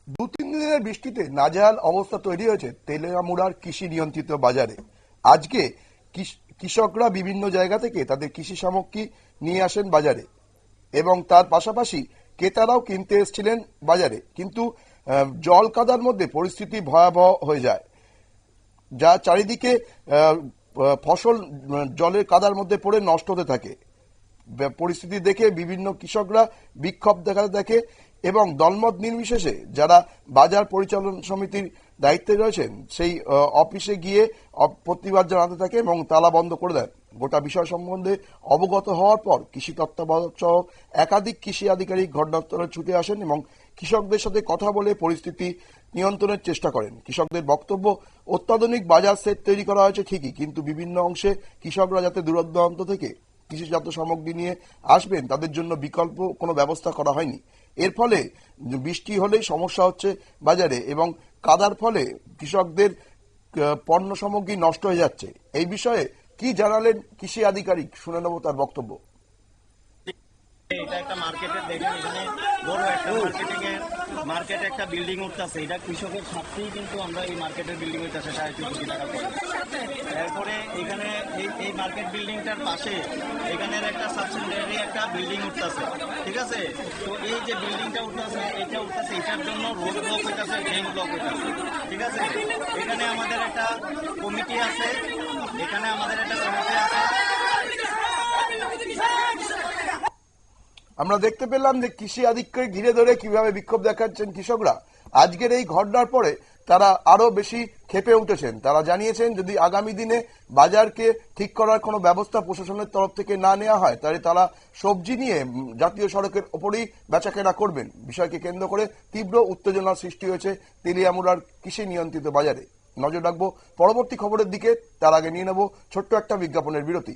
দু-তিন দিনের বৃষ্টিতে নাজেহাল অবস্থা তৈরি হয়েছে তেলিয়ামুড়ার কৃষি নিয়ন্ত্রিত বাজারে। আজকে কৃষকরা বিভিন্ন জায়গা থেকে তাদের কৃষি সামগ্রী নিয়ে আসেন বাজারে এবং তার পাশাপাশি ক্রেতারাও কিনতে এসেছিলেন বাজারে, কিন্তু জল কাদার মধ্যে পরিস্থিতি ভয়াবহ হয়ে যায়, যা চারিদিকে ফসল জলের কাদার মধ্যে পড়ে নষ্ট হতে থাকে। পরিস্থিতি দেখে বিভিন্ন কৃষকরা বিক্ষোভ দেখাতে থাকে এবং দলমত নির্বিশেষে যারা বাজার পরিচালন সমিতির দায়িত্বে রয়েছেন সেই অফিসে গিয়ে প্রতিবাদ জানাতে থাকে এবং তালা বন্ধ করে দেন। গোটা বিষয় সম্বন্ধে অবগত হওয়ার পর কৃষি তত্ত্বাবধায়ক সহ একাধিক কৃষি আধিকারিক ঘটনাস্থলে ছুটে আসেন এবং কৃষকদের সাথে কথা বলে পরিস্থিতি নিয়ন্ত্রণের চেষ্টা করেন। কৃষকদের বক্তব্য, অত্যাধুনিক বাজার সেট তৈরি করা হয়েছে ঠিকই, কিন্তু বিভিন্ন অংশে কৃষকরা যাতে দূরদূরান্ত থেকে কৃষিজাত সামগ্রী নিয়ে আসবেন তাদের জন্য বিকল্প কোনো ব্যবস্থা করা হয়নি। এর ফলে বৃষ্টি হলেই সমস্যা হচ্ছে বাজারে এবং কাদার ফলে কৃষকদের পণ্য সামগ্রী নষ্ট হয়ে যাচ্ছে। এই বিষয়ে কি জানালেন কৃষি আধিকারিক, শুনে নেব তার বক্তব্য। এটা একটা মার্কেটের, দেখেন এখানে বড় একটা মার্কেটে একটা বিল্ডিং উঠতেছে। এটা কৃষকের স্বার্থেই কিন্তু আমরা এই মার্কেটের বিল্ডিং হইতেছে 3.5 কোটি টাকা করে। এরপরে এখানে এই মার্কেট বিল্ডিংটার পাশে এখানের একটা সাবসেন্টারি একটা বিল্ডিং উঠতেছে, ঠিক আছে। তো এই যে বিল্ডিংটা উঠতেছে, এটার জন্য রোড ব্লক হইতেছে, ড্রেন ব্লক হইতেছে, ঠিক আছে। এখানে আমাদের একটা কমিটি আছে। আমরা দেখতে পেলাম যে কৃষি আধিকারিক ঘিরে ধরে কিভাবে বিক্ষোভ দেখাচ্ছেন কৃষকরা। আজকের এই ঘটনার পরে তারা আরো বেশি ক্ষেপে উঠেছেন। তারা জানিয়েছেন যদি আগামী দিনে বাজারকে ঠিক করার কোনো ব্যবস্থা প্রশাসনের তরফ থেকে না নেওয়া হয় তাহলে তারা সবজি নিয়ে জাতীয় সড়কের ওপরেই বেচাকেনা করবেন। বিষয়কে কেন্দ্র করে তীব্র উত্তেজনার সৃষ্টি হয়েছে তেলিয়ামুড়ার কৃষি নিয়ন্ত্রিত বাজারে। নজর রাখবো পরবর্তী খবরের দিকে, তার আগে নিয়ে নেব ছোট্ট একটা বিজ্ঞাপনের বিরতি।